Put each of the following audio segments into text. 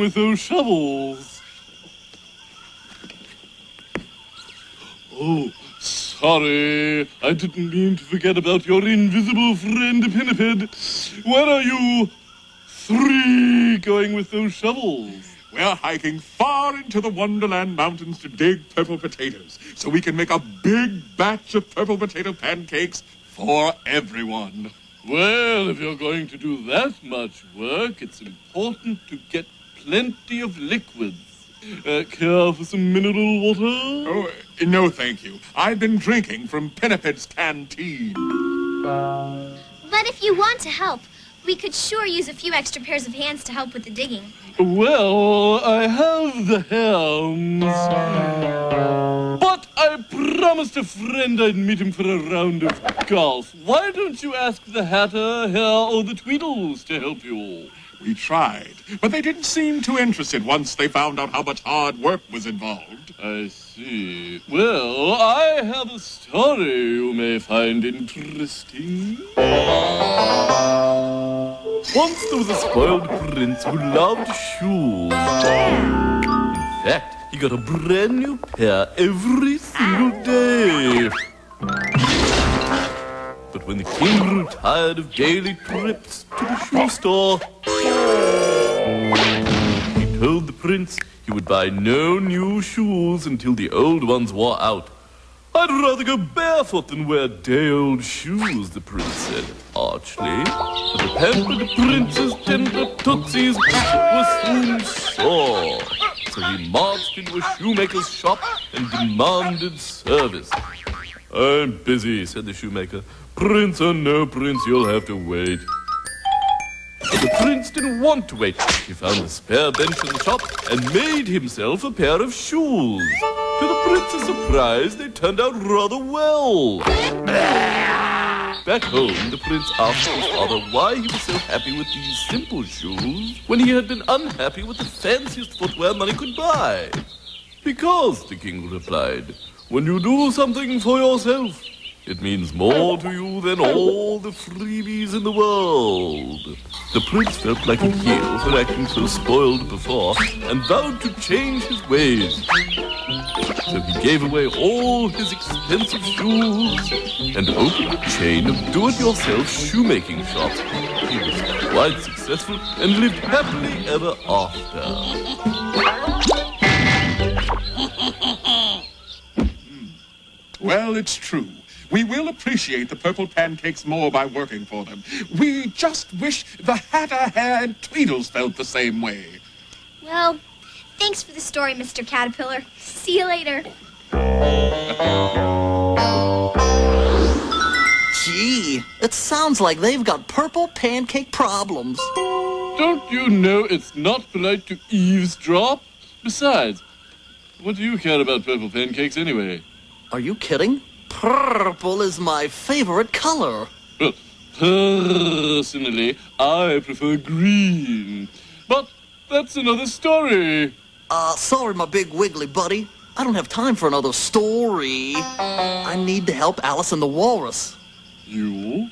with those shovels? Oh, sorry. I didn't mean to forget about your invisible friend, Pinniped. Where are you three going with those shovels? We're hiking far into the Wonderland Mountains to dig purple potatoes, so we can make a big batch of purple potato pancakes for everyone. Well, if you're going to do that much work, it's important to get plenty of liquids. Care for some mineral water? Oh, no thank you. I've been drinking from Pinniped's canteen. But if you want to help, we could sure use a few extra pairs of hands to help with the digging. Well, I have the hands. But I promised a friend I'd meet him for a round of golf. Why don't you ask the Hatter, Hare, or the Tweedles to help you? We tried, but they didn't seem too interested once they found out how much hard work was involved. I see. Well, I have a story you may find interesting. Once there was a spoiled prince who loved shoes. In fact, he got a brand new pair every single day. But when the king grew tired of daily trips to the shoe store, he told the prince he would buy no new shoes until the old ones wore out. I'd rather go barefoot than wear day-old shoes, the prince said archly. But the pampered prince's tender tootsies were soon sore. So he marched into a shoemaker's shop and demanded service. I'm busy, said the shoemaker. Prince or no prince, you'll have to wait. But the prince didn't want to wait. He found a spare bench in the shop and made himself a pair of shoes. To the prince's surprise, they turned out rather well. Back home, the prince asked his father why he was so happy with these simple shoes when he had been unhappy with the fanciest footwear money could buy. Because, the king replied, when you do something for yourself, it means more to you than all the freebies in the world. The prince felt like a heel for acting so spoiled before and vowed to change his ways. So he gave away all his expensive shoes and opened a chain of do-it-yourself shoemaking shops. He was quite successful and lived happily ever after. Well, it's true. We will appreciate the purple pancakes more by working for them. We just wish the Hatter, Hare, and Tweedles felt the same way. Well, thanks for the story, Mr. Caterpillar. See you later. Gee, it sounds like they've got purple pancake problems. Don't you know it's not polite to eavesdrop? Besides, what do you care about purple pancakes anyway? Are you kidding? Purple is my favorite color. Well, personally, I prefer green. But that's another story. Sorry, my big wiggly buddy. I don't have time for another story. I need to help Alice and the Walrus. You?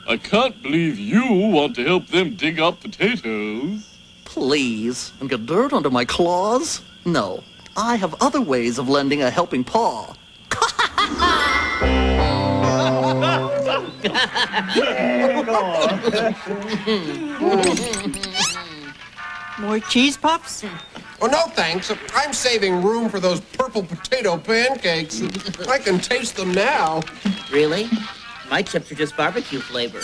I can't believe you want to help them dig up potatoes. Please, and get dirt under my claws? No, I have other ways of lending a helping paw. More cheese puffs? Oh, no, thanks. I'm saving room for those purple potato pancakes. I can taste them now. Really? My chips are just barbecue flavor.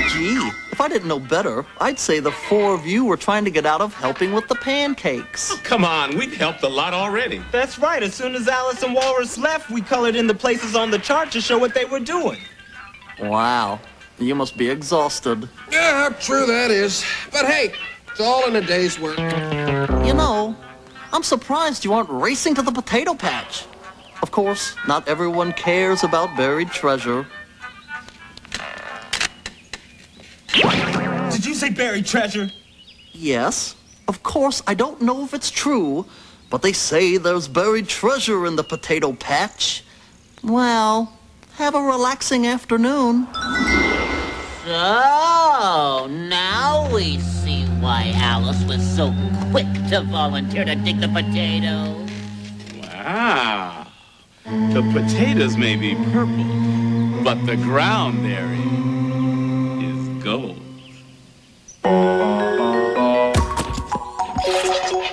Gee, if I didn't know better, I'd say the four of you were trying to get out of helping with the pancakes. Come on, we've helped a lot already. That's right. As soon as Alice and Walrus left, we colored in the places on the chart to show what they were doing. Wow, you must be exhausted. Yeah, true that is. But hey, it's all in a day's work. You know, I'm surprised you aren't racing to the potato patch. Of course, not everyone cares about buried treasure. Did you say buried treasure? Yes, of course, I don't know if it's true, but they say there's buried treasure in the potato patch. Well, have a relaxing afternoon. So, now we see why Alice was so quick to volunteer to dig the potatoes. Wow. The potatoes may be purple, but the ground therein is gold.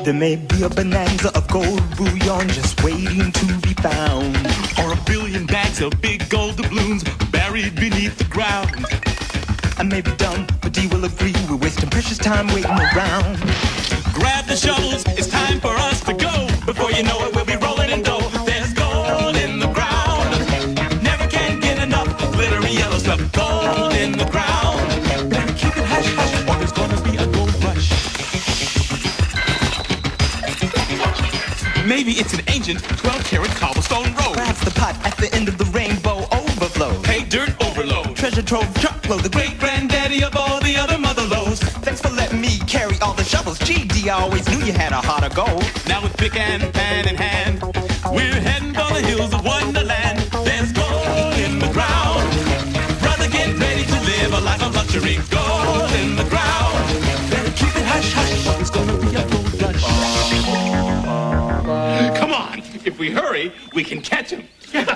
There may be a bonanza of gold bullion just waiting to be found. Or a billion bags of big gold doubloons buried beneath the ground. I may be dumb, but Dee will agree we're wasting precious time waiting around. Grab the shovels, it's time for us to go. Before you know it, we'll be rolling in dough. There's gold in the ground. Never can get enough of glittery yellow stuff. Gold in the ground. Better keep it hush hush, or there's gonna be a gold rush. Maybe it's an ancient 12-karat cobblestone road. Perhaps the pot at the end of the rainbow overflows. Hey, dirt overload. Treasure trove truckload, the great Great-granddaddy of all the other motherloads. Thanks for letting me carry all the shovels. Gee, Dee, I always knew you had a heart of gold. Now with pick and pan in hand, we're heading for the hills of Wonderland. There's gold in the ground. Brother, get ready to live a life of luxury. Gold in the ground. Better keep it hush hush, or there's gonna be a gold rush. Come on. If we hurry, we can catch him. Sit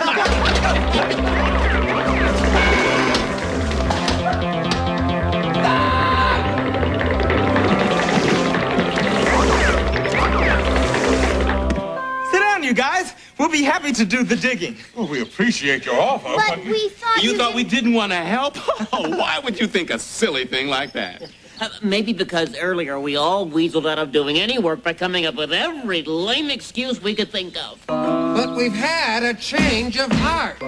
down, you guys. We'll be happy to do the digging. Well, we appreciate your offer, But we thought You thought we didn't want to help? Oh, why would you think a silly thing like that? Maybe because earlier we all weaseled out of doing any work by coming up with every lame excuse we could think of. But we've had a change of heart.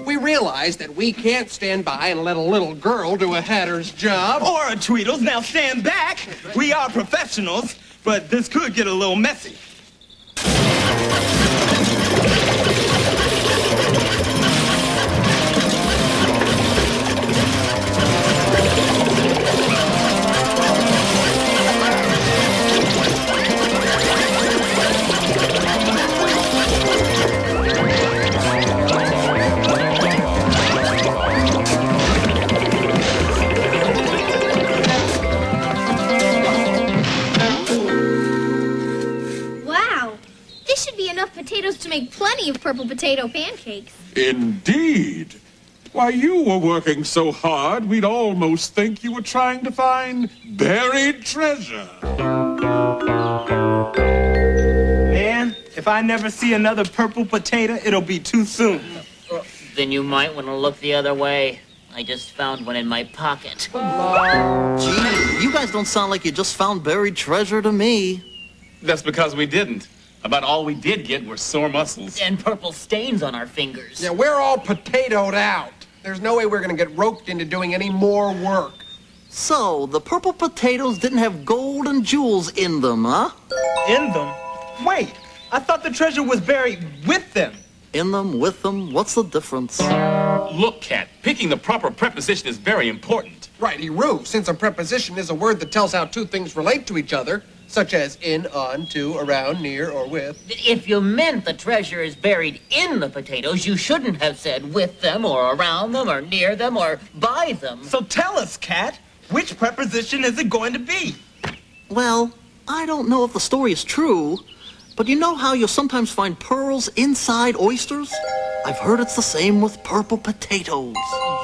We realized that we can't stand by and let a little girl do a hatter's job. Or a Tweedles. Now stand back. We are professionals, but this could get a little messy. Wow. This should be enough potatoes to make plenty of purple potato pancakes. Indeed. Why, you were working so hard, we'd almost think you were trying to find buried treasure. Man, if I never see another purple potato, it'll be too soon. Then you might want to look the other way. I just found one in my pocket. Gee, you guys don't sound like you just found buried treasure to me. That's because we didn't. About all we did get were sore muscles. And purple stains on our fingers. Yeah, we're all potatoed out. There's no way we're going to get roped into doing any more work. So, the purple potatoes didn't have gold and jewels in them, huh? In them? Wait, I thought the treasure was buried with them. In them, with them, what's the difference? Look, Cat, picking the proper preposition is very important. Righty-roo, since a preposition is a word that tells how two things relate to each other, such as in, on, to, around, near, or with. If you meant the treasure is buried in the potatoes, you shouldn't have said with them, or around them, or near them, or by them. So tell us, Cat, which preposition is it going to be? Well, I don't know if the story is true, but you know how you'll sometimes find pearls inside oysters? I've heard it's the same with purple potatoes.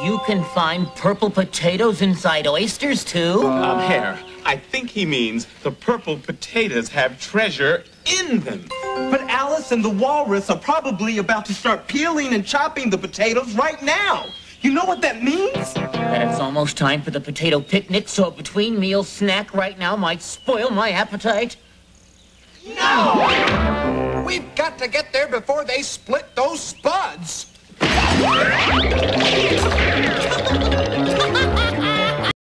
You can find purple potatoes inside oysters, too? Hare, I think he means the purple potatoes have treasure in them. But Alice and the walrus are probably about to start peeling and chopping the potatoes right now. You know what that means? That it's almost time for the potato picnic, so a between-meal snack right now might spoil my appetite. No! We've got to get there before they split those spuds.